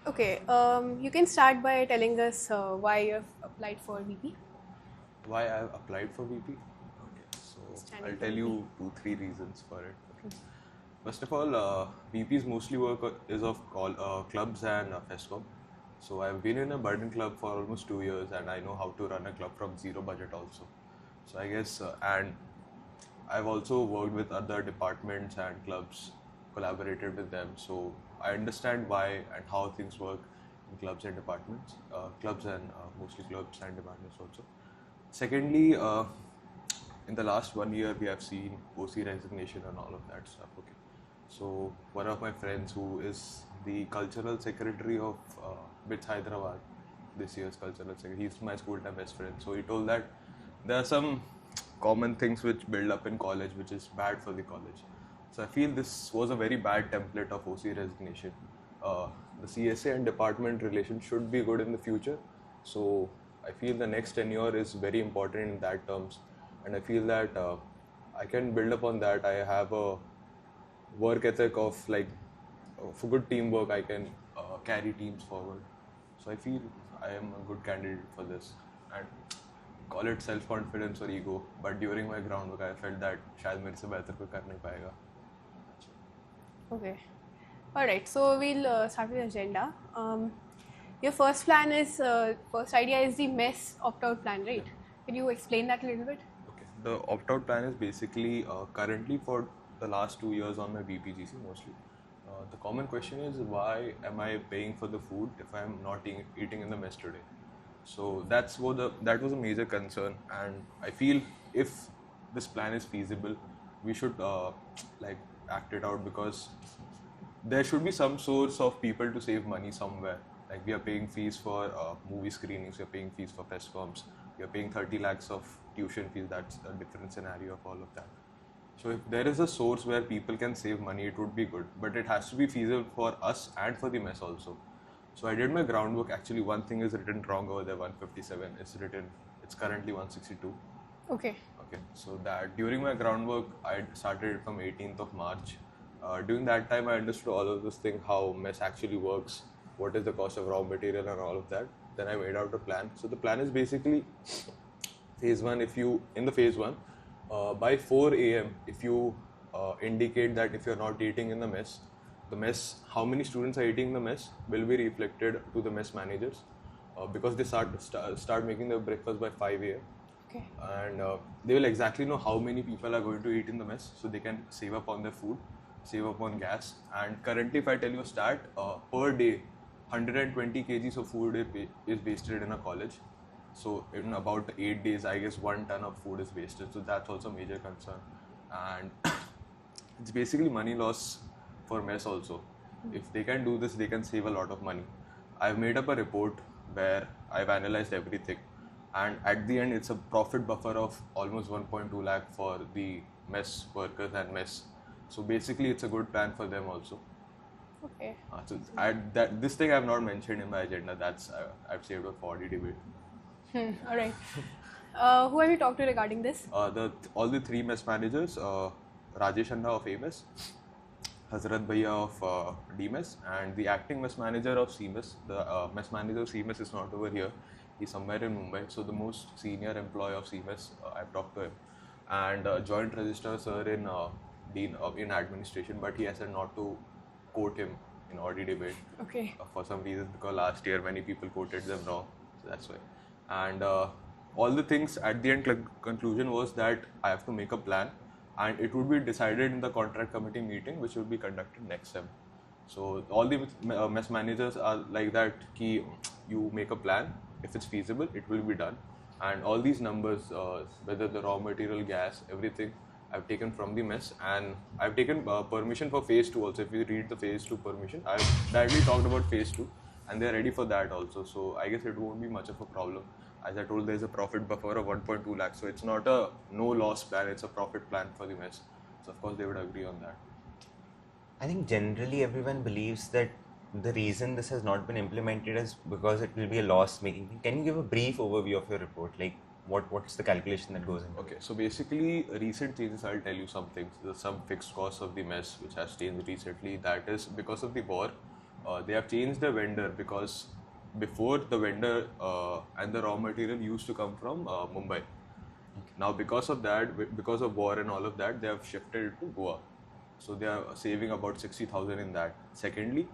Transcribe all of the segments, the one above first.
Okay, you can start by telling us why you have applied for VP, Why I've applied for VP? Okay, so standing I'll for tell VP. you 2-3 reasons for it. Okay. First of all, VP's mostly work is of clubs and FESCOM. So I've been in a budding club for almost 2 years, and I know how to run a club from zero budget also. So I guess, and I've also worked with other departments and clubs, collaborated with them. So I understand why and how things work in clubs and departments, clubs and mostly clubs and departments also. Secondly, in the last 1 year, we have seen OC resignation and all of that stuff. Okay, so one of my friends who is the cultural secretary of BITS Hyderabad, this year's cultural secretary, he's my school time best friend. So he told that there are some common things which build up in college, which is bad for the college. So I feel this was a very bad template of OC resignation. Uh, the CSA and department relation should be good in the future. So I feel the next tenure is very important in that terms, and I feel that I can build upon that. I have a work ethic of like for good teamwork. I can carry teams forward. So I feel I am a good candidate for this, and call it self confidence or ego. But during my groundwork, I felt that शायद मेरे से बेहतर कोई कर नहीं पाएगा. Okay. All right. So we'll start with the agenda. Your first plan is first idea is the mess opt-out plan, right? Can you explain that a little bit? Okay. The opt-out plan is basically currently for the last 2 years on my BPGC mostly. The common question is why am I paying for the food if I am not eating in the mess today? So that was a major concern, and I feel if this plan is feasible, we should like act it out, because there should be some source of people to save money somewhere. Like we are paying fees for movie screenings, we are paying fees for FESCOMs, we are paying 30 lakhs of tuition fees. That's a different scenario of all of that. So if there is a source where people can save money, it would be good. But it has to be feasible for us and for the mess also. So I did my groundwork. Actually, one thing is written wrong over there, 157. It's currently 162. Okay. Okay, so that during my groundwork, I started it from 18th of March. During that time, I understood all of this thing, how mess actually works, what is the cost of raw material and all of that. Then I made out a plan. So the plan is basically phase one. If you in the phase one, by 4 a.m., if you indicate that if you're not eating in the mess, how many students are eating in the mess will be reflected to the mess managers, because they start making their breakfast by 5 a.m. Okay. And they will exactly know how many people are going to eat in the mess, so they can save up on their food, save up on gas. And currently, if I tell you a stat, per day 120 kgs of food is wasted in a college. So in about 8 days, I guess 1 ton of food is wasted. So that's also a major concern, and it's basically money loss for mess also. If they can do this, they can save a lot of money. I've made up a report where I've analyzed everything, and at the end, it's a profit buffer of almost 1.2 lakh for the mess workers and mess. So basically, it's a good plan for them also. Okay. This thing I've not mentioned in my agenda. That's I've saved it for the debate. All right. Who have you talked to regarding this? All the three mess managers, Rajesh Anna of AMES, Hazrat Bhaiya of DMES, and the acting mess manager of CMES. The mess manager of CMES is not over here. He's somewhere in Mumbai. So the most senior employee of CMES, I've talked to him, and joint registrar sir in Dean in administration, but he has said not to quote him in audit debate. Okay. For some reason, because last year many people quoted them wrong, so that's why. And all the things at the end, conclusion was that I have to make a plan, and it would be decided in the contract committee meeting, which will be conducted next sem. So all the mess managers are like that. Ki you make a plan. If it's feasible, it will be done. And all these numbers, whether the raw material, gas, everything, I've taken from the mess, and I've taken permission for phase 2 also. If you read the phase 2 permission, I've directly talked about phase 2, and they're ready for that also. So I guess it won't be much of a problem. As I told, there's a profit buffer of 1.2 lakhs, so it's not a no loss plan, it's a profit plan for the mess. So of course they would agree on that. I think generally everyone believes that the reason this has not been implemented is because it will be a loss making thing. Can you give a brief overview of your report? Like what's the calculation that goes into Okay, so basically recent changes, I'll tell you some things. There's some fixed costs of the mess which has changed recently. That is because of the war. they have changed the vendor because before the vendor and the raw material used to come from Mumbai. Now because of that, because of war and all of that, they have shifted it to Goa. So they are saving about 60,000 in that. Secondly,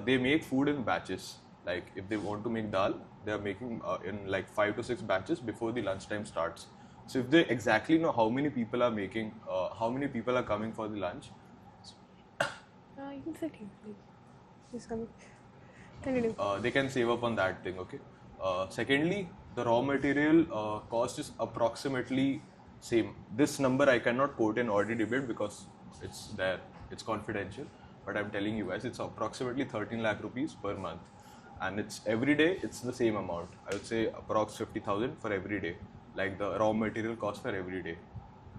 they make food in batches. Like if they want to make dal, they are making in like 5 to 6 batches before the lunchtime starts. So if they exactly know how many people are making, how many people are coming for the lunch, You can sit here, please. Please come. Continue. they can save up on that thing. Okay. Secondly, the raw material cost is approximately same. This number I cannot quote in audit debate because it's there, it's confidential. But I'm telling you guys, it's approximately 13 lakh rupees per month, and it's every day. It's the same amount. I would say approx 50,000 for every day, like the raw material cost for every day,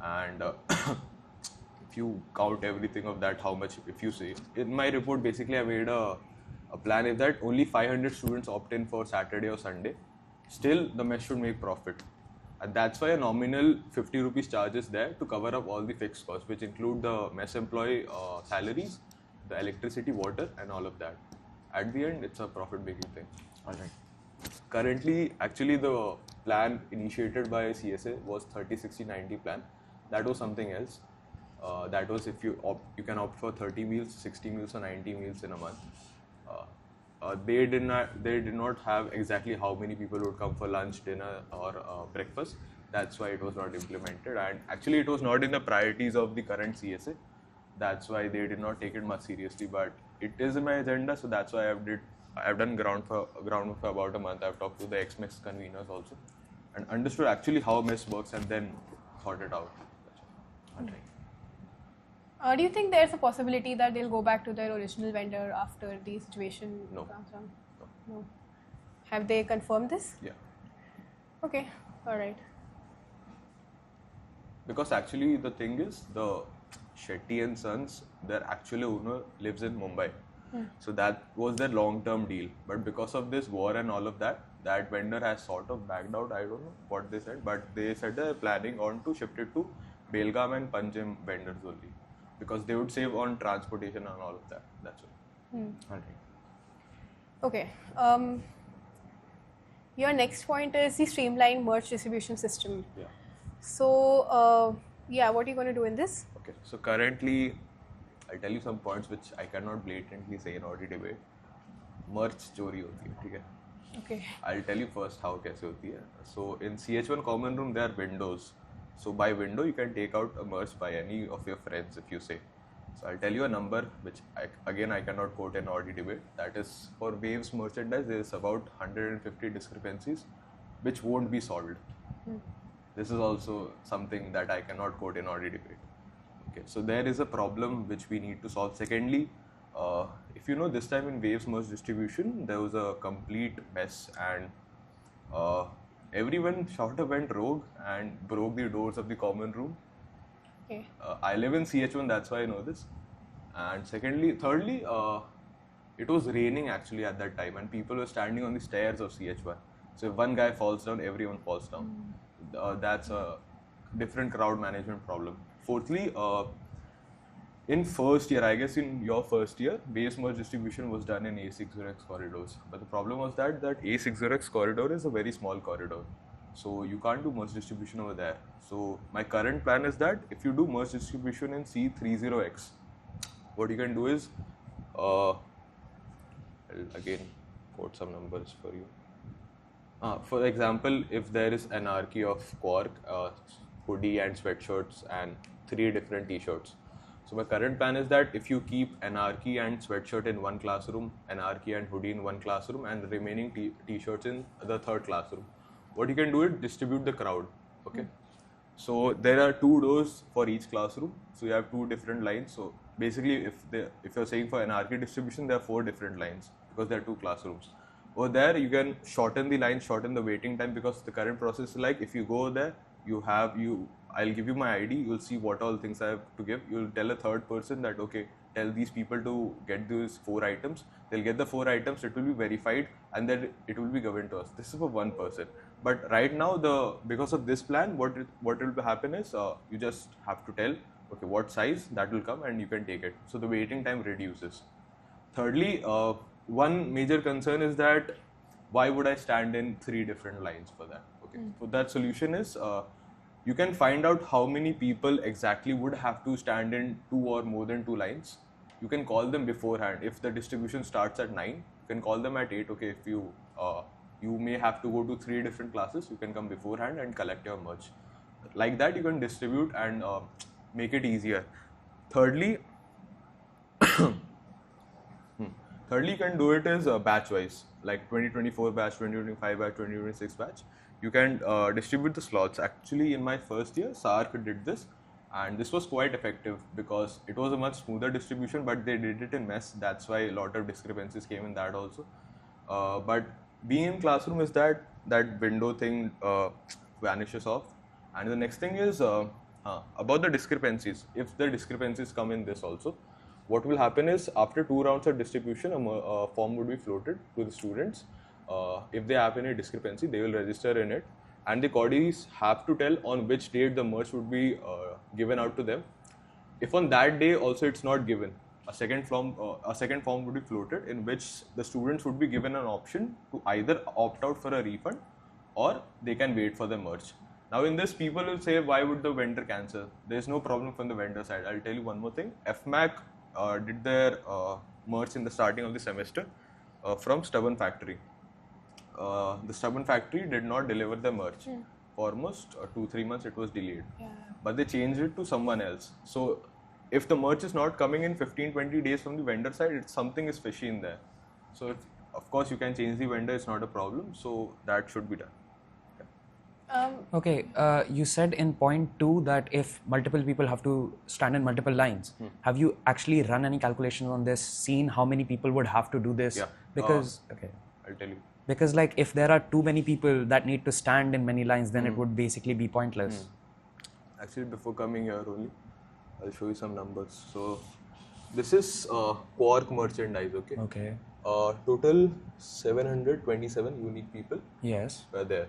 and if you count everything of that, how much, if you say, in my report basically I made a plan is that only 500 students opt in for Saturday or Sunday, still the mess should make profit. And that's why a nominal 50 rupees charge is there to cover up all the fixed costs, which include the mess employee salaries, the electricity, water, and all of that. At the end, it's a profit making thing. Alright. Currently, actually, the plan initiated by CSA was 30-60-90 plan. That was something else. That was if you opt, you can opt for 30 meals, 60 meals, or 90 meals in a month. They did not have exactly how many people would come for lunch, dinner, or breakfast. That's why it was not implemented, and actually it was not in the priorities of the current CSA. That's why they did not take it much seriously. But it is in my agenda, so that's why I've done ground for about a month. I've talked to the ex-mess conveners also, and understood actually how mess works, and then thought it out. Alright. Do you think there's a possibility that they'll go back to their original vendor after the situation No. comes on? No. Have they confirmed this? Yeah. Okay. All right. Because actually the thing is, the Shetty and Sons, their actual owner lives in Mumbai. So that was their long-term deal. But because of this war and all of that, that vendor has sort of backed out. I don't know what they said, but they said they're planning on to shift it to Belgaum and Panjim vendors only, because they would save on transportation and all of that. That's all. Alright. Okay. Your next point is the streamlined merch distribution system. Yeah. So, yeah, what are you going to do in this? Okay. So currently, I'll tell you some points which I cannot blatantly say in audit debate. Merch चोरी होती है, ठीक है? Okay. I'll tell you first how कैसे होती है. So in CH1 common room there are windows. So by window you can take out a merch by any of your friends if you say. So I'll tell you a number which I cannot quote in audit debate. That is for Waves merchandise there is about 150 discrepancies which won't be solved. This is also something that I cannot quote in audit debate. Okay, so there is a problem which we need to solve. Secondly, if you know, this time in Waves merch distribution there was a complete mess, and everyone sort of went rogue and broke the doors of the common room. Okay. I live in CH1, that's why I know this. And thirdly, it was raining actually at that time, and people were standing on the stairs of CH1. So if one guy falls down, everyone falls down. That's a different crowd management problem. Fourthly, in first year, I guess in your first year, base merge distribution was done in A60X corridors. But the problem was that A60X corridor is a very small corridor. So you can't do merge distribution over there. So my current plan is that if you do merge distribution in C30X, what you can do is, I'll again quote some numbers for you. For example, if there is anarchy of Quark, hoodie and sweatshirts and 3 different t-shirts. So my current plan is that if you keep anarchy and sweatshirt in one classroom, anarchy and hoodie in one classroom, and the remaining t-shirts in the third classroom, what you can do is distribute the crowd. Okay. So there are 2 doors for each classroom. So you have 2 different lines. So basically, if you're saying for anarchy distribution, there are 4 different lines because there are 2 classrooms. Over there, you can shorten the line, shorten the waiting time, because the current process is like, if you go there, I'll give you my ID, you'll see what all things I have to give. You'll tell a third person that, okay, tell these people to get these 4 items. They'll get the 4 items, it will be verified, and then it will be given to us. This is for one person. But right now, because of this plan, what will happen is, you just have to tell, okay, what size, that will come and you can take it. So the waiting time reduces. Thirdly, one major concern is that why would I stand in 3 different lines for that? Okay, so that solution is you can find out how many people exactly would have to stand in 2 or more than 2 lines. You can call them beforehand. If the distribution starts at 9, you can call them at 8. Okay, if you may have to go to 3 different classes, you can come beforehand and collect your merch. Like that, you can distribute and make it easier. Thirdly, you can do it as batch wise, like 2024 batch, 2025 batch, 2026 batch. You can distribute the slots. Actually, in my first year, SARC did this, and this was quite effective because it was a much smoother distribution, but they did it in mess. That's why a lot of discrepancies came in that also. But being in classroom is that window thing vanishes off. And the next thing is about the discrepancies. If the discrepancies come in this also, what will happen is after 2 rounds of distribution, a form would be floated to the students. If they have any discrepancy, they will register in it, and the Cordis have to tell on which date the merch would be given out to them. If on that day also it's not given, a second form would be floated in which the students would be given an option to either opt out for a refund or they can wait for the merch. Now in this, people will say, why would the vendor cancel? There is no problem from the vendor side. I'll tell you one more thing. FMAC did their merch in the starting of the semester from Stubborn Factory. The Stubborn Factory did not deliver the merch. For almost 2-3 months it was delayed. Yeah. But they changed it to someone else. So if the merch is not coming in 15-20 days from the vendor side, something is fishy in there. So of course you can change the vendor, it's not a problem. So that should be done. Okay, you said in point 2 that if multiple people have to stand in multiple lines, have you actually run any calculations on this, seen how many people would have to do this? Yeah. Because, I'll tell you. Because like if there are too many people that need to stand in many lines, then it would basically be pointless. Actually, before coming here only, I'll show you some numbers. So this is Quark merchandise, okay? Okay. Total 727 unique people Yes. were there.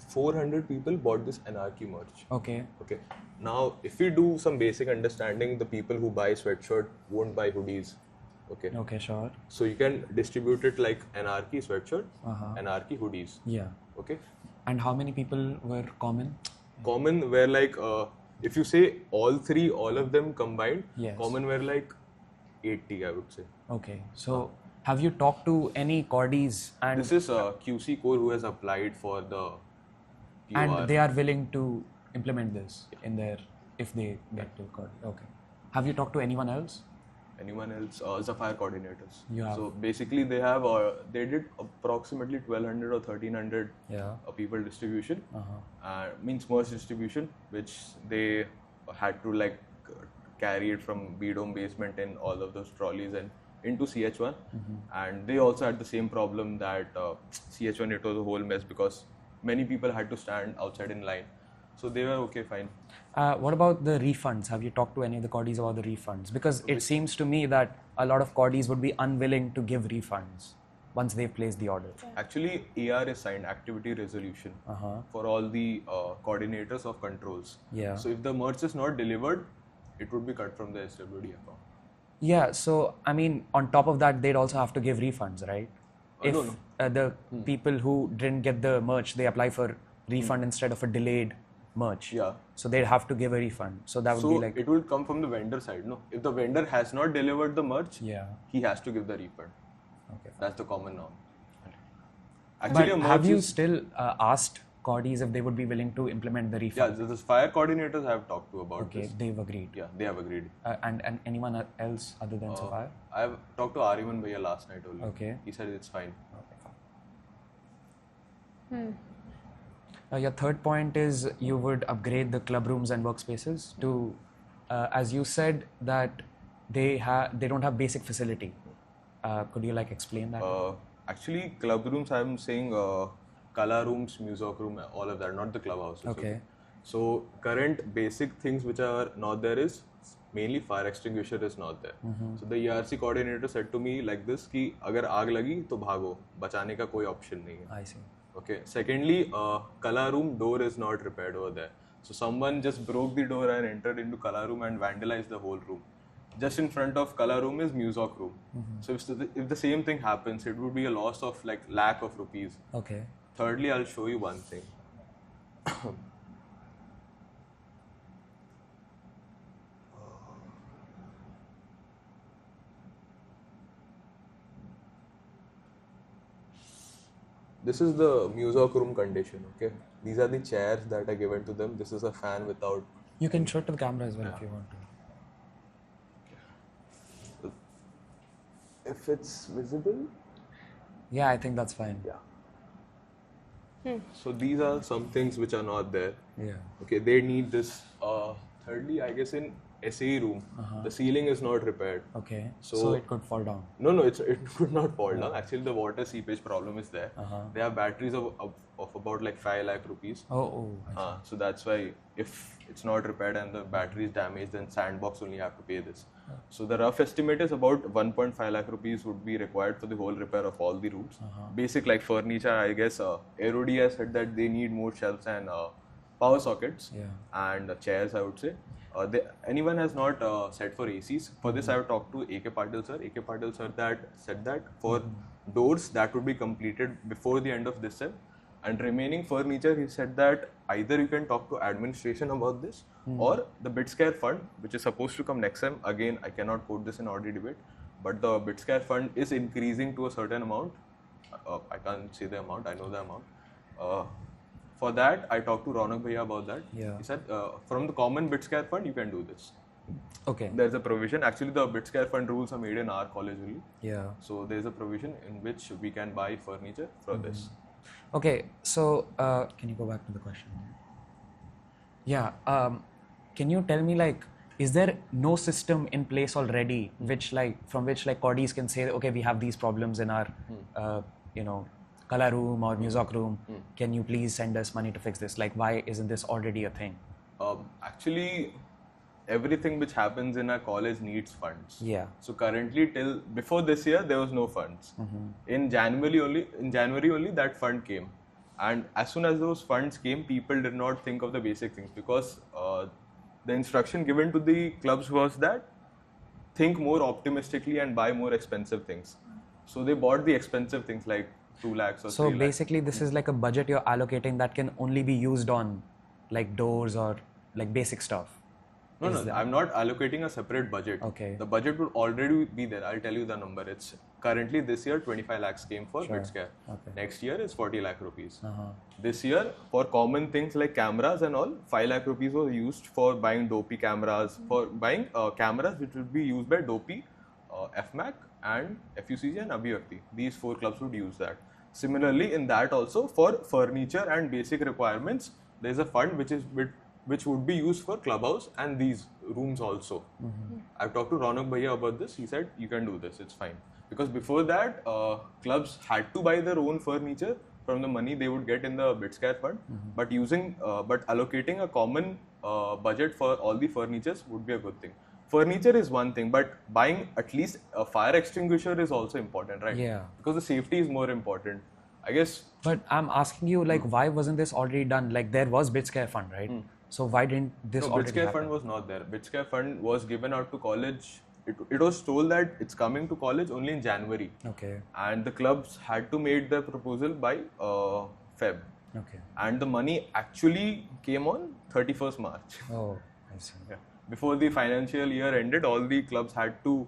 400 people bought this Anarchy merch. Okay. Okay. Now, if we do some basic understanding, the people who buy sweatshirt won't buy hoodies. Okay. Okay, sure. So you can distribute it like Anarchy sweatshirt, Anarchy hoodies. Yeah. Okay. And how many people were common? Common were like, if you say all of them combined, Yes. common were like 80, I would say. Okay. So have you talked to any Cordis and This is QC Core who has applied for the POR. and they are willing to implement this in their, if they get to Cordi? Okay. Have you talked to anyone else? Anyone else? Zafire coordinators. You have. So basically they have, they did approximately 1200 or 1300 Yeah. people distribution. Means merch distribution, which they had to like carry it from B-Dome basement in all of those trolleys and into CH1. And they also had the same problem that CH1, it was a whole mess because many people had to stand outside in line. So they were okay, fine. What about the refunds? Have you talked to any of the Cordis about the refunds? Because it seems to me that a lot of Cordis would be unwilling to give refunds once they've placed the order. Actually, AR is signed, activity resolution, for all the coordinators of controls. Yeah. So if the merch is not delivered, it would be cut from the SWD account. Yeah, so I mean, on top of that, they'd also have to give refunds, right? If no. The people who didn't get the merch, they apply for refund instead of a delayed merch. Yeah. So they'd have to give a refund. So that would So be like, it will come from the vendor side, no? If the vendor has not delivered the merch, yeah. he has to give the refund. Okay. That's the common norm. But Actually, a merch have you is- still asked Cordis if they would be willing to implement the Yeah, refund? the fire coordinators I have talked to about Okay, this. they've agreed. Yeah, they have agreed. And anyone else other than Sapphire? I have talked to Ariman Bhaiya last night only. Okay. He said it's fine. Your third point is you would upgrade the club rooms and workspaces to, as you said, that they don't have basic facility. Could you like explain that? Actually, club rooms, I'm saying Kala rooms, music room, all of that, not the clubhouses. Okay. So current basic things which are not there is mainly fire extinguisher is not there. So the ERC coordinator said to me like this कि अगर आग लगी तो भागो, बचाने का कोई option नहीं है. I see. Okay. Secondly, Kala room door is not repaired over there. So someone just broke the door and entered into Kala room and vandalized the whole room. just in front of color room is music room. So if the same thing happens, it would be a loss of like lakh of rupees. Okay. Thirdly, I'll show you one thing. This is the music room condition, okay? These are the chairs that are given to them. This is a fan without. You can show it to the camera as well if you want to. If it's visible. Yeah, I think that's fine. Yeah. So these are some things which are not there. Yeah. Okay, they need this. Thirdly, I guess in SAE room, the ceiling is not repaired. Okay. So- So it could fall down. No, it could not fall down. Actually, the water seepage problem is there. They have batteries of about like 5 lakh rupees. Oh. I see. So that's why if it's not repaired and the battery is damaged, then Sandbox only have to pay this. So the rough estimate is about 1.5 lakh rupees would be required for the whole repair of all the rooms. Basic like furniture, I guess Aerody has said that they need more shelves and power sockets and chairs, I would say. Anyone has not said for ACs. For this, I have talked to AK Patil sir. AK Patil sir said that for doors that would be completed before the end of this sem. And remaining furniture, he said that either you can talk to administration about this or the BitScare fund, which is supposed to come next sem. Again, I cannot quote this in audio debate, but the BitScare fund is increasing to a certain amount. I can't say the amount, I know the amount. For that, I talked to Ronak Bhaiya about that. Yeah. He said, from the common BitScare fund, you can do this. Okay. There's a provision. Actually, the BitScare fund rules are made in our college only. Yeah. So there's a provision in which we can buy furniture for this. Okay, so can you go back to the question? Yeah, can you tell me like, is there no system in place already from which Cordis can say, okay, we have these problems in our, color room or music room. Can you please send us money to fix this? Like, why isn't this already a thing? Actually, everything which happens in our college needs funds. Yeah. So currently, till before this year, there was no funds. In January only that fund came, and as soon as those funds came, people did not think of the basic things because the instruction given to the clubs was that think more optimistically and buy more expensive things. So they bought the expensive things like 2 lakhs or 3 So lakhs. basically, this is like a budget you're allocating that can only be used on like doors or like basic stuff. No, I'm not allocating a separate budget. Okay. The budget would already be there. I'll tell you the number. It's currently this year 25 lakhs came for BitScare. Okay. Next year is 40 lakh rupees. This year for common things like cameras and all, 5 lakh rupees was used for buying Dopey cameras, for buying cameras which would be used by Dopey, FMAC and FUCG and Abhivakti. These 4 clubs would use that. Similarly, in that also for furniture and basic requirements, there is a fund which would be used for clubhouse and these rooms also. I've talked to Ronak Bhaiya about this. He said you can do this, it's fine. Because before that, clubs had to buy their own furniture from the money they would get in the BitScare fund. But allocating a common budget for all the furnitures would be a good thing. Furniture is one thing, but buying at least a fire extinguisher is also important, right? Yeah. Because the safety is more important. I guess. But I'm asking you, like, why wasn't this already done? Like, there was BitScare fund, right? So why didn't this already BitScare happen? fund was not there. BitScare fund was given out to college. It was told that it's coming to college only in January. Okay. And the clubs had to make the proposal by Feb. Okay. And the money actually came on 31st March. Oh, I see. Yeah. Before the financial year ended, all the clubs had to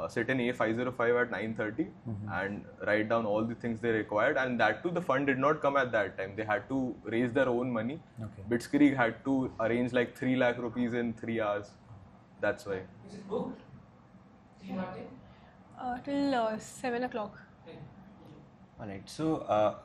sit in A505 at 9:30 and write down all the things they required. And that too, the fund did not come at that time. They had to raise their own money. Okay. Bitskrieg had to arrange like 3 lakh rupees in 3 hours. That's why. Is it booked? Till 7 o'clock. Alright, so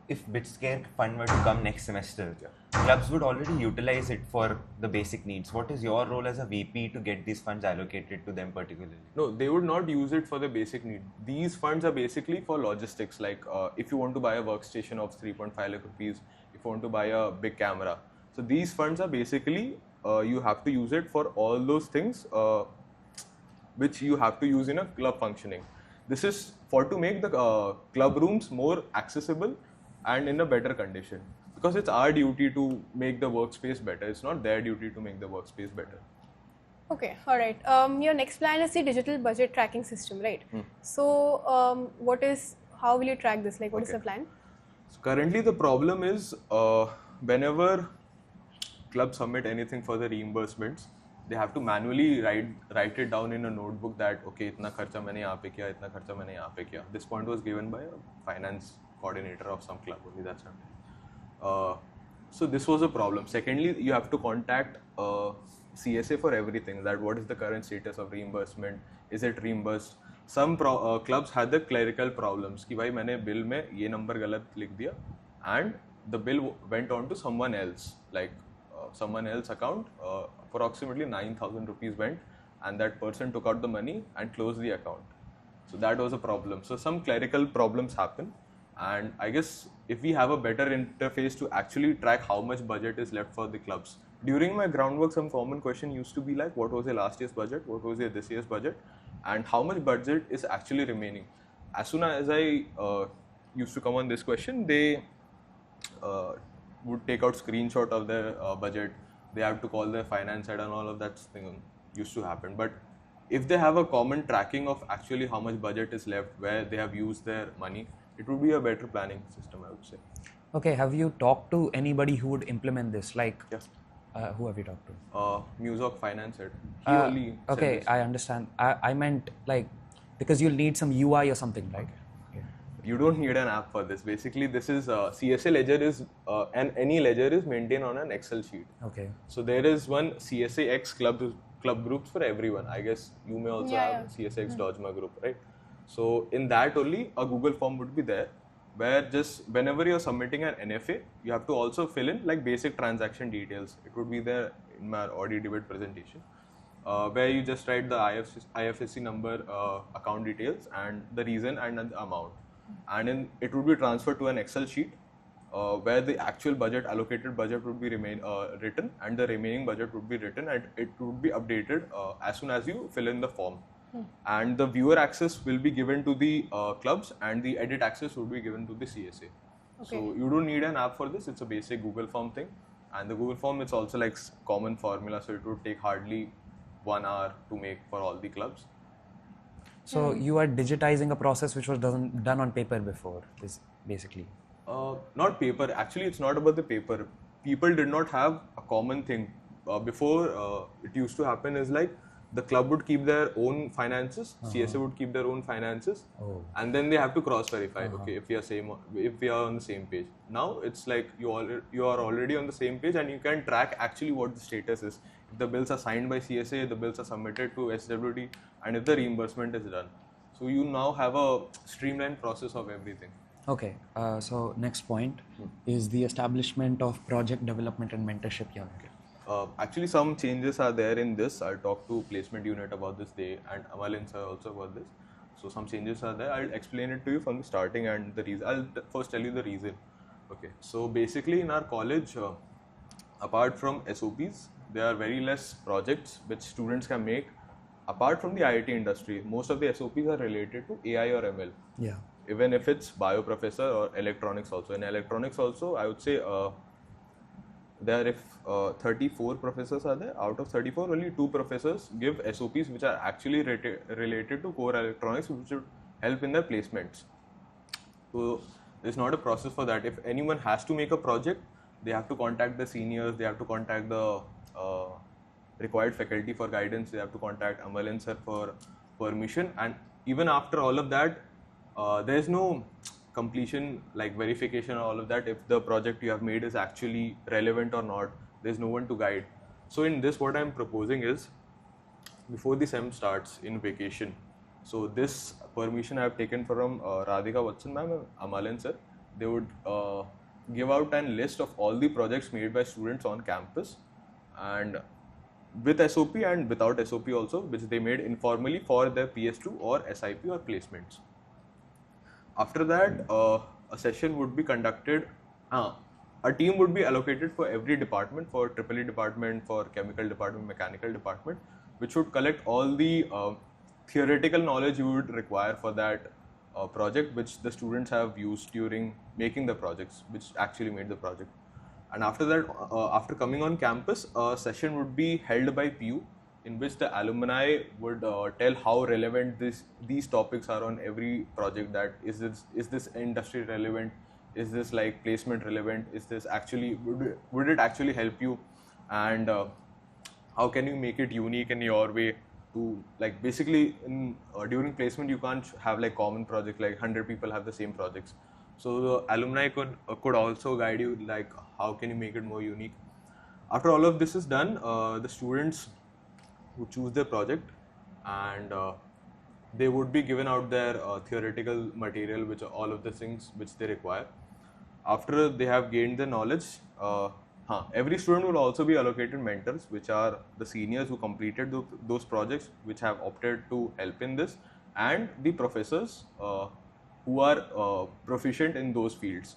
if BitScare fund were to come next semester, clubs would already utilize it for the basic needs. What is your role as a VP to get these funds allocated to them particularly? No, they would not use it for the basic need. These funds are basically for logistics. Like if you want to buy a workstation of 3.5 lakh rupees, if you want to buy a big camera. So these funds are basically, you have to use it for all those things which you have to use in a club functioning. This is for to make the club rooms more accessible and in a better condition. Because it's our duty to make the workspace better. It's not their duty to make the workspace better. Okay, all right. Your next plan is the digital budget tracking system, right? So, how will you track this? Like, what is Okay. the plan? So currently the problem is whenever clubs submit anything for the reimbursements, they have to manually write it down in a notebook that okay, इतना खर्चा मैंने यहाँ पे किया, इतना खर्चा मैंने यहाँ पे किया. This point was given by a finance coordinator of some club only. That's not. So this was a problem. Secondly, you have to contact CSA for everything. That what is the current status of reimbursement? Is it reimbursed? Some clubs had the clerical problems कि भाई मैंने bill में ये number गलत लिख दिया and the bill went on to someone else, like someone else account. Approximately 9,000 rupees went, and that person took out the money and closed the account. So that was a problem. So some clerical problems happen, and I guess if we have a better interface to actually track how much budget is left for the clubs. During my groundwork, some common question used to be like, what was your last year's budget? What was your this year's budget? And how much budget is actually remaining? As soon as I used to come on this question, they would take out screenshot of their budget. They have to call their finance head and all of that thing used to happen. But if they have a common tracking of actually how much budget is left, where they have used their money, it would be a better planning system, I would say. Okay, have you talked to anybody who would implement this? Like, Yes. who have you talked to? Musoc finance head. He only said Okay, this. I understand. I meant like because you'll need some UI or something, right? Okay. You don't need an app for this. Basically, this is CSA ledger is and any ledger is maintained on an Excel sheet. Okay. So there is one CSA X club groups for everyone. I guess you may also have CSA X Dodgema group, right? So in that only a Google form would be there, where just whenever you're submitting an NFA, you have to also fill in like basic transaction details. It would be there in my audit debate presentation, where you just write the IFSC number, account details, and the reason and the amount, and then it would be transferred to an Excel sheet where the actual budget, allocated budget would be written, and the remaining budget would be written, and it would be updated as soon as you fill in the form. And the viewer access will be given to the clubs, and the edit access would be given to the CSA. So you don't need an app for this. It's a basic Google form thing, and the Google form, it's also like common formula, so it would take hardly 1 hour to make for all the clubs. So you are digitizing a process which was done on paper before, is basically. Not paper. Actually, it's not about the paper. People did not have a common thing. Before, it used to happen is like the club would keep their own finances, CSA would keep their own finances, and then they have to cross-verify. Okay, if we are on the same page. Now it's like you are already on the same page, and you can track actually what the status is. If the bills are signed by CSA, the bills are submitted to SWD, and if the reimbursement is done. So you now have a streamlined process of everything. Okay, so next point is the establishment of project development and mentorship here. Actually, some changes are there in this. I'll talk to placement unit about this day, and Amalin sir also about this. So some changes are there. I'll explain it to you from the starting and the reason. I'll first tell you the reason. Okay, so basically in our college, apart from SOPs, there are very less projects which students can make. Apart from the IIT industry, most of the SOPs are related to AI or ML. Yeah. Even if it's bioprofessor or electronics also. In electronics also, I would say there are 34 professors are there. Out of 34, only 2 professors give SOPs which are actually related to core electronics, which would help in their placements. So there's not a process for that. If anyone has to make a project, they have to contact the seniors, they have to contact the required faculty for guidance, they have to contact Amalin sir for permission, and even after all of that, there's no completion, like verification and all of that, if the project you have made is actually relevant or not. There's no one to guide. So in this, what I'm proposing is, before the SEM starts in vacation, so this permission I have taken from Radhika Watson ma'am and Amalin sir, they would give out a list of all the projects made by students on campus, and with SOP and without SOP also, which they made informally for their PS2 or SIP or placements. After that, a session would be conducted. A team would be allocated for every department, for EEE department, for chemical department, mechanical department, which would collect all the theoretical knowledge you would require for that project, which the students have used during making the projects, which actually made the project. And after that, after coming on campus, a session would be held by PU in which the alumni would tell how relevant these topics are on every project. That is this industry relevant? Is this like placement relevant? Is this actually would it actually help you? And how can you make it unique in your way? To like basically during placement you can't have like common project like 100 people have the same projects. So the alumni could also guide you like how can you make it more unique. After all of this is done, the students who choose their project and they would be given out their theoretical material, which are all of the things which they require. After they have gained the knowledge, every student will also be allocated mentors, which are the seniors who completed those projects, which have opted to help in this, and the professors who are proficient in those fields.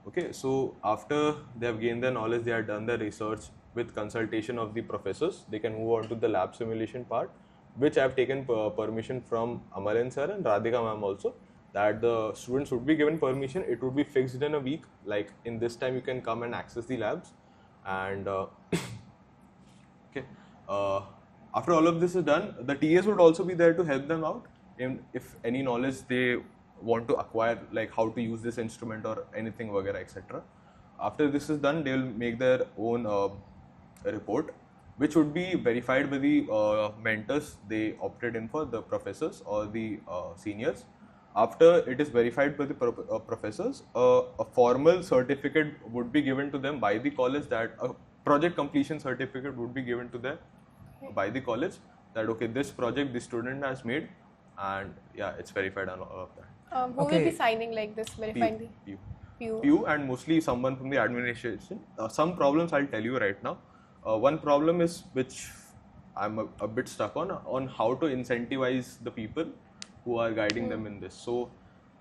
Okay, so after they have gained the knowledge, they have done the research with consultation of the professors, they can move on to the lab simulation part, which I have taken permission from Amalin sir and Radhika ma'am also, that the students would be given permission. It would be fixed in a week, like in this time you can come and access the labs. And okay, after all of this is done, the TAs would also be there to help them out if any knowledge they want to acquire, like how to use this instrument or anything, vagara, etc. After this is done, they will make their own report, which would be verified by the mentors they opted in for, the professors or the seniors. After it is verified by the professors, a formal certificate would be given to them by the college, that a project completion certificate would be given to them by the college, that okay, this project this student has made, and yeah, it's verified and all of that. Who will be signing like this, verifying the PU and mostly someone from the administration. Some problems I'll tell you right now. One problem is which I'm a bit stuck on how to incentivize the people who are guiding them in this. So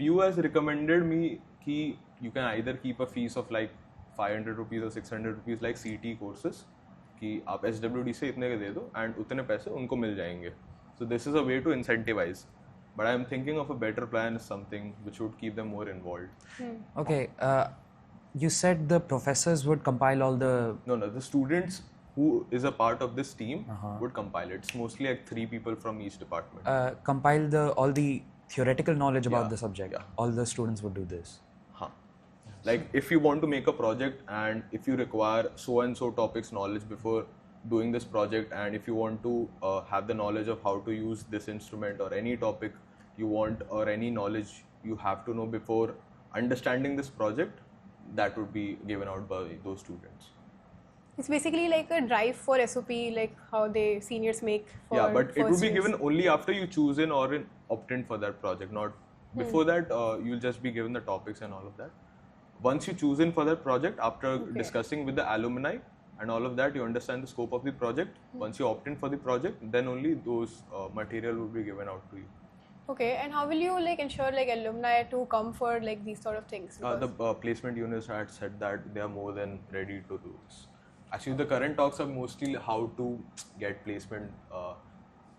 PU has recommended me कि you can either keep a fees of like 500 rupees or 600 rupees like CT courses, कि आप SWD से इतने के दे दो and उतने पैसे उनको मिल जाएंगे. So this is a way to incentivize. But I am thinking of a better plan, something which would keep them more involved. Okay, you said the professors would compile all the... No, the students who is a part of this team would compile it. It's mostly like 3 people from each department. compile all the theoretical knowledge about the subject. Yeah. All the students would do this. Like if you want to make a project and if you require so and so topics knowledge before doing this project, and if you want to have the knowledge of how to use this instrument or any topic you want, or any knowledge you have to know before understanding this project, that would be given out by those students. It's basically like a drive for SOP, like how the seniors make for Yeah, but it would be first given years. only after you choose in or opt in for that project, not before that. You'll just be given the topics and all of that. Once you choose in for that project, after discussing with the alumni and all of that, you understand the scope of the project. Once you opt in for the project, then only those material will be given out to you. Okay, and how will you like ensure like alumni to come for like these sort of things? The placement units had said that they are more than ready to do this. Actually, the current talks are mostly how to get placement.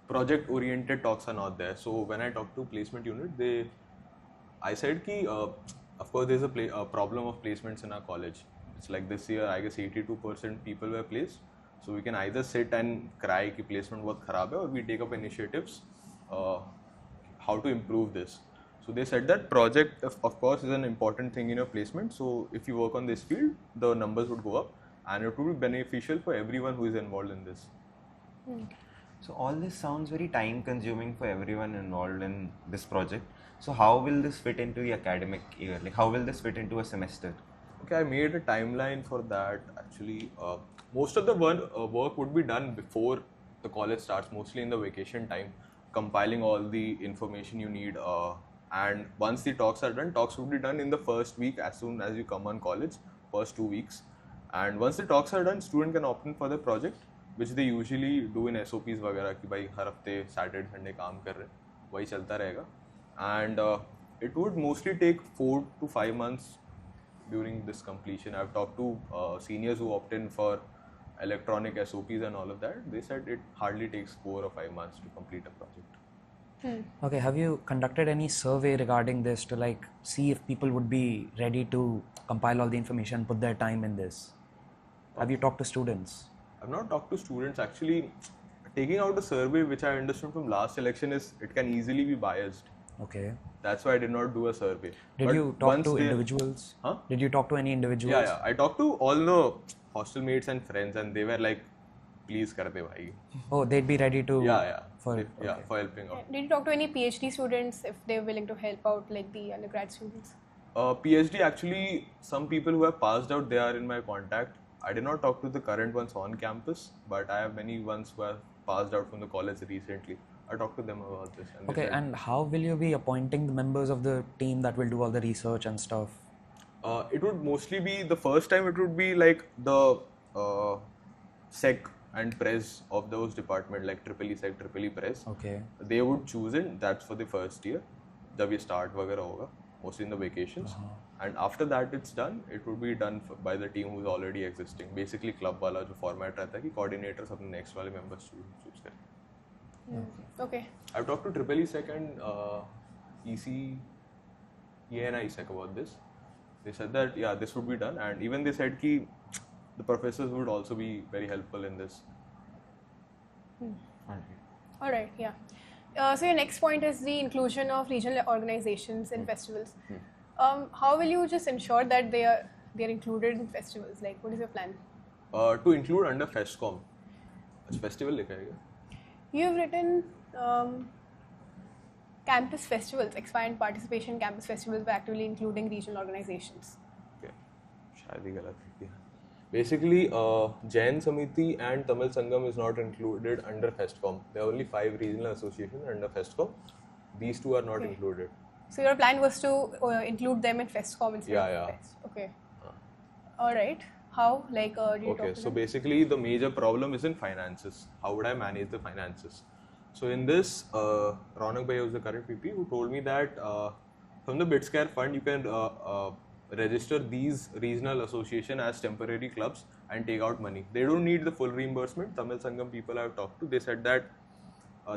Project-oriented talks are not there. So when I talked to placement unit, I said ki, of course, there's a problem of placements in our college. It's like this year, I guess 82% people were placed. So we can either sit and cry ki placement was kharab hai, or we take up initiatives how to improve this. So they said that project, of course, is an important thing in your placement. So if you work on this field, the numbers would go up, and it would be beneficial for everyone who is involved in this. So all this sounds very time consuming for everyone involved in this project. So how will this fit into the academic year? Like how will this fit into a semester? Okay, I made a timeline for that. Actually, most of the work would be done before the college starts, mostly in the vacation time, compiling all the information you need. And once the talks are done, talks would be done in the first week as soon as you come on college, first 2 weeks. And once the talks are done, student can opt in for the project, which they usually do in SOPs वगैरह कि भाई हर हफ्ते Saturday Sunday काम कर रहे, वही चलता रहेगा. And it would mostly take 4 to 5 months during this completion. I've talked to seniors who opt in for electronic SOPs and all of that. They said it hardly takes 4 or 5 months to complete a project. Okay, have you conducted any survey regarding this to like see if people would be ready to compile all the information, put their time in this? Have you talked to students? I've not talked to students. Actually, taking out a survey, which I understood from last election, is it can easily be biased. Okay. That's why I did not do a survey. Did But you talk once to they- individuals? Huh? Did you talk to any individuals? Yeah. I talked to all the hostel mates and friends, and they were like, "Please kar de bhai." Oh, they'd be ready to. Yeah. For For helping out. Did you talk to any PhD students if they're willing to help out, like the undergrad students? PhD, actually, some people who have passed out, they are in my contact. I did not talk to the current ones on campus, but I have many ones who have passed out from the college recently. I talked to them about this. And they Okay, said, and how will you be appointing the members of the team that will do all the research and stuff? it would mostly be, the first time it would be like the sec and press of those department, like EEE sec, EEE press. Okay. They would choose it. That's for the first year. जब ये start वगैरह होगा, mostly in the vacations. And after that it's done, it would be done by the team who's already existing. Basically club वाला जो format रहता है कि coordinators अपने next वाले members choose करें. Okay. I've talked to EEE sec and EC, ENI sec about this. They said that this would be done, and even they said कि the professors would also be very helpful in this. All right. Yeah. So your next point is the inclusion of regional organizations in festivals. How will you just ensure that they are included in festivals? Like, what is your plan? To include under FestCom. अच्छा festival लिखा है क्या? You've written campus festivals, expand participation in campus festivals by actively including regional organizations. Okay. शायद ही गलत लिख दिया. Basically, Jain Samiti and Tamil Sangam is not included under FestCom. There are only 5 regional associations under FestCom. These two are not included. So your plan was to include them in FestCom instead of Fest. Okay. All right. How? Like, do you talk Okay, to so them? basically the major problem is in finances. How would I manage the finances? So in this, Ronak Bhai was the current PP who told me that from the BitScare fund you can register these regional association as temporary clubs and take out money. They don't need the full reimbursement. Tamil Sangam people I've talked to, they said that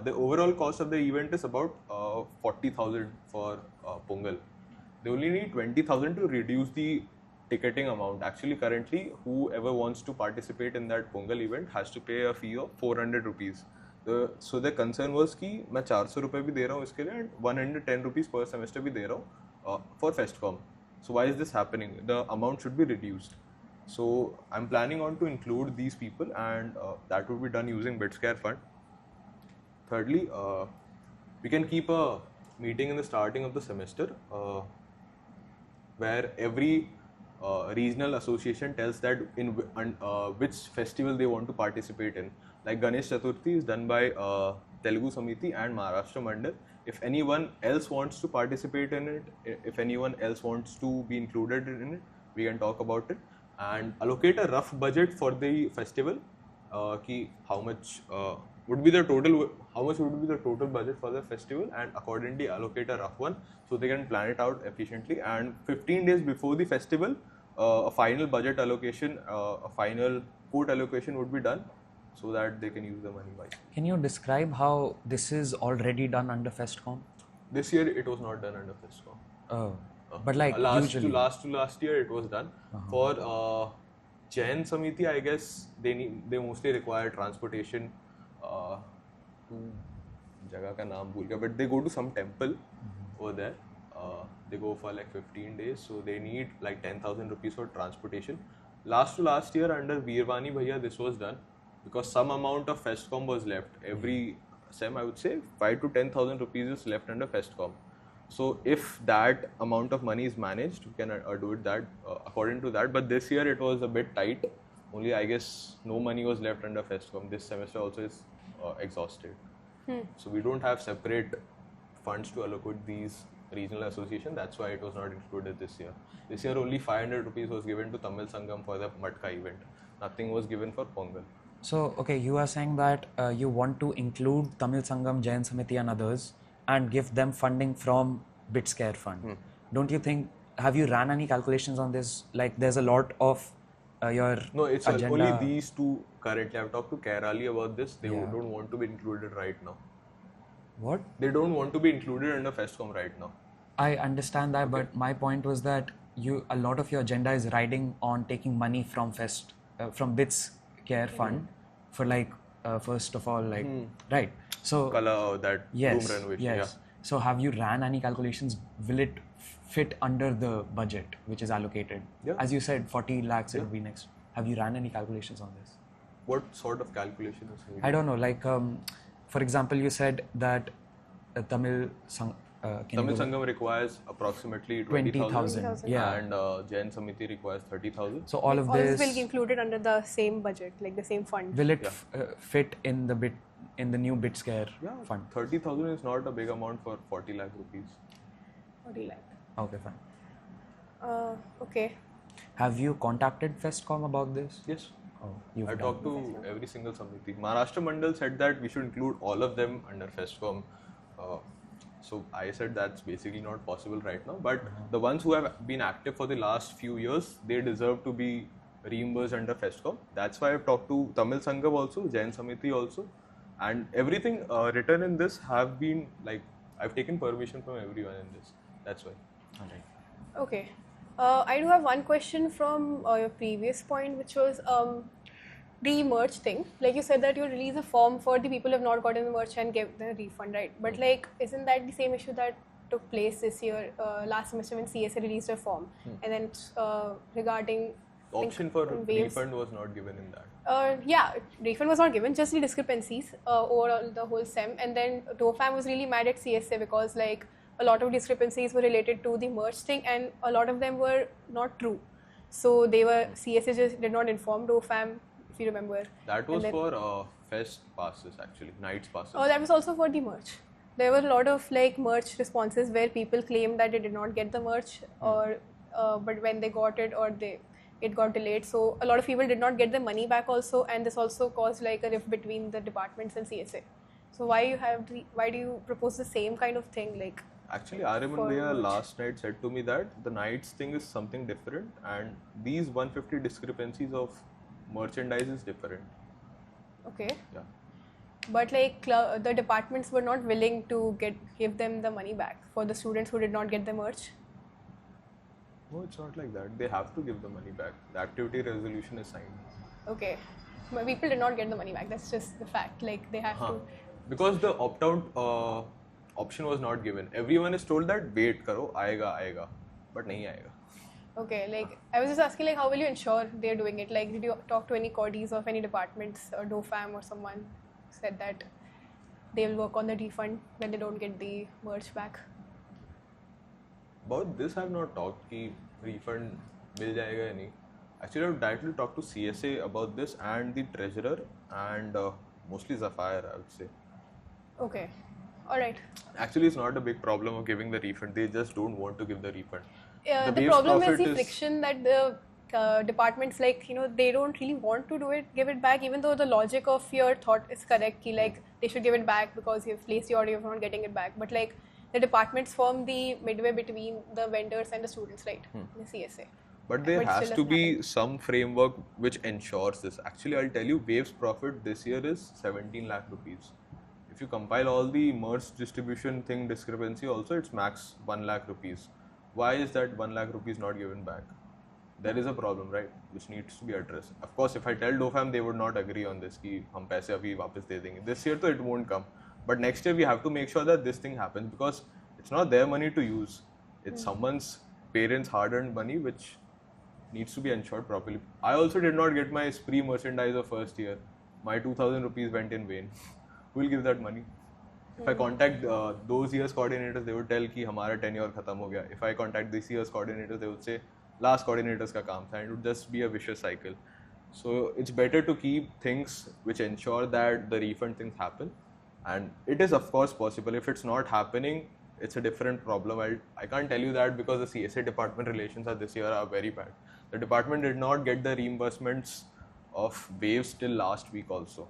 the overall cost of the event is about 40,000 for Pongal. They only need 20,000 to reduce the ticketing amount. Actually, currently, whoever wants to participate in that Pongal event has to pay a fee of 400 rupees. So the concern was कि मैं 400 रुपए भी दे रहा हूँ इसके लिए and 110 rupees per semester भी दे रहा हूँ for FestCom. So why is this happening? The amount should be reduced. So I'm planning on to include these people, and that would be done using BitScare fund. Thirdly, we can keep a meeting in the starting of the semester where every regional association tells that in which festival they want to participate in. Like Ganesh Chaturthi is done by Telugu Samiti and Maharashtra Mandal. If anyone else wants to participate in it, if anyone else wants to be included in it, we can talk about it and allocate a rough budget for the festival. How much would be the total budget for the festival, and accordingly allocate a rough one so they can plan it out efficiently. And 15 days before the festival, a final budget allocation, a final quote allocation would be done so that they can use the money wisely. Can you describe how this is already done under FestCom? This year it was not done under FestCom. Oh, but like usually. last year it was done. For Jain Samiti, I guess they mostly require transportation to जगह का नाम भूल गया, but they go to some temple over there. They go for like 15 days, so they need like 10,000 rupees for transportation. Last year under Veervani Bhaiya this was done because some amount of FestCom was left. Every sem I would say 5 to 10,000 rupees is left under FestCom. So if that amount of money is managed, we can do it that according to that. But this year it was a bit tight. Only I guess no money was left under FestCom. This semester also is exhausted. So we don't have separate funds to allocate these regional association. That's why it was not included this year. This year only 500 rupees was given to Tamil Sangam for the Matka event. Nothing was given for Pongal. So, okay, you are saying that you want to include Tamil Sangam, Jain Samiti and others and give them funding from BitScare fund. Don't you think, have you ran any calculations on this? Like there's a lot of your No, it's agenda. only these two currently. I've talked to Kerali about this. They don't want to be included right now. What? They don't want to be included under FestCom right now. I understand that, but my point was that a lot of your agenda is riding on taking money from from BitScare fund for like first of all, like, right? So Color, that yes, room renovation. yes. Yeah. So have you ran any calculations? Will it fit under the budget which is allocated? Yeah. As you said, 40 lakhs it will be next. Have you ran any calculations on this? What sort of calculation is needed? I don't know. Like, for example, you said that Tamil Sangam requires approximately 20,000. 20,000. Yeah. And Jain Samiti requires 30,000. So all of All this this will be included under the same budget, like the same fund. will it fit in the new BitScare fund? 30,000 is not a big amount for 40 lakh rupees. 40 lakh. Okay, fine. Okay. Have you contacted Festcom about this? Yes. Oh, you've I done. talked to every single Samiti. Maharashtra Mandal said that we should include all of them under Festcom. So I said that's basically not possible right now. But the ones who have been active for the last few years, they deserve to be reimbursed under Festcom. That's why I've talked to Tamil Sangam also, Jain Samiti also. And everything written in this have been like, I've taken permission from everyone in this. That's why. Alright. Okay. I do have one question from your previous point, which was the merch thing. Like you said that you release a form for the people who have not gotten the merch and give the refund, right? But like, isn't that the same issue that took place this year, last semester when CSA released a form? And then regarding Option for waves. refund was not given in that. Yeah, refund was not given, just the discrepancies overall the whole sem. And then DOFAM was really mad at CSA because like a lot of discrepancies were related to the merch thing and a lot of them were not true. So CSA just did not inform DOFAM, if you remember. That was And then- for fest passes actually, nights passes. Oh, that was also for the merch. There were a lot of like merch responses where people claimed that they did not get the merch, or but when they got it, or it got delayed. So a lot of people did not get the money back also, and this also caused like a rift between the departments and CSA. So why do you propose the same kind of thing like? Actually, Aryaman For Bhaiya merch. last night said to me that the nights thing is something different and these 150 discrepancies of merchandise is different. Okay, Yeah. but like the departments were not willing to give them the money back for the students who did not get the merch. No, it's not like that. They have to give the money back. The activity resolution is signed. Okay, but people did not get the money back. That's just the fact. Like they have to. Because the opt-out option was not given. Everyone is told that wait karo, aayega, but nahi aayega. Okay, like I was just asking, like, how will you ensure they're doing it? Like, did you talk to any Codis of any departments or DOFAM or someone said that they will work on the refund when they don't get the merch back? About this, I have not talked कि refund मिल जाएगा या नहीं. Actually, I have directly talked to CSA about this and the treasurer and mostly Zafire, I would say. Okay, all right. Actually, it's not a big problem of giving the refund. They just don't want to give the refund. The waves problem is profit the friction that the departments, like, they don't really want to give it back, even though the logic of your thought is correct, ki, like, they should give it back because you've placed the order, you're not getting it back. But like, the departments form the midway between the vendors and the students, right? The CSA. But there But has still to doesn't be happen. some framework which ensures this. Actually, I'll tell you, Waves profit this year is 17 lakh rupees. If you compile all the merch distribution thing discrepancy also, it's max 1 lakh rupees. Why is that 1 lakh rupees not given back? There is a problem, right? Which needs to be addressed. Of course, if I tell DOFAM, they would not agree on this, कि हम पैसे अभी वापस दे देंगे. This year, though, it won't come. But next year, we have to make sure that this thing happens because it's not their money to use. It's someone's parents' hard-earned money which needs to be ensured properly. I also did not get my spree merchandise of first year. My 2,000 rupees went in vain. Who will give that money? If I contact those years coordinators, they would tell कि हमारा tenure खत्म हो गया. If I contact this year's coordinators, they would say last coordinators का काम था, and it would just be a vicious cycle. So it's better to keep things which ensure that the refund things happen, and it is of course possible. If it's not happening, it's a different problem. I can't tell you that because the CSA department relations this year are very bad. The department did not get the reimbursements of Waves till last week also.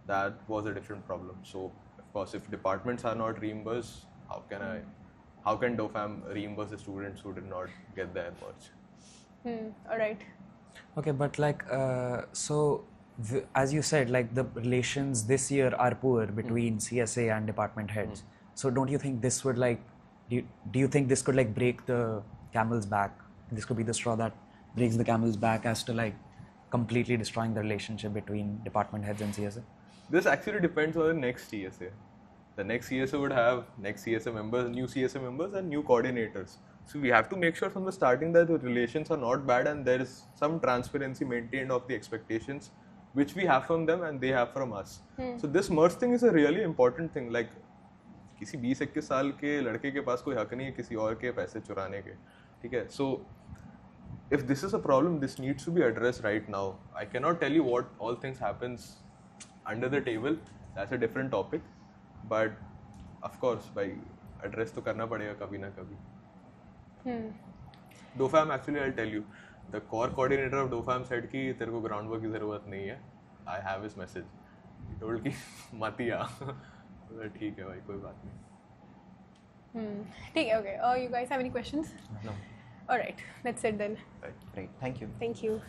That was a different problem. So of course, if departments are not reimbursed, how can DOFAM reimburse the students who did not get their merch? All right. Okay, but like, as you said, like the relations this year are poor between CSA and department heads. So don't you think this would like, do you think this could like break the camel's back? This could be the straw that breaks the camel's back as to like completely destroying the relationship between department heads and CSA? This actually depends on the next CSA. The next CSA would have next CSA members, new CSA members, and new coordinators. So we have to make sure from the starting that the relations are not bad and there is some transparency maintained of the expectations which we have from them and they have from us. So this merge thing is a really important thing. Like किसी 20-21 साल के लड़के के पास कोई हक नहीं है किसी और के पैसे चुराने के, ठीक है? So if this is a problem, this needs to be addressed right now. I cannot tell you what all things happens under the table. That's a different topic. But of course, by address तो करना पड़ेगा कभी ना कभी. DOFAM actually I'll tell you, the core coordinator of DOFAM said कि तेरे को groundwork की ज़रूरत नहीं है. I have his message. He told कि मत ही आ. ठीक है भाई कोई बात नहीं. ठीक है, okay. You guys have any questions? No. All right, that's it then. Right. Great. Thank you. Thank you.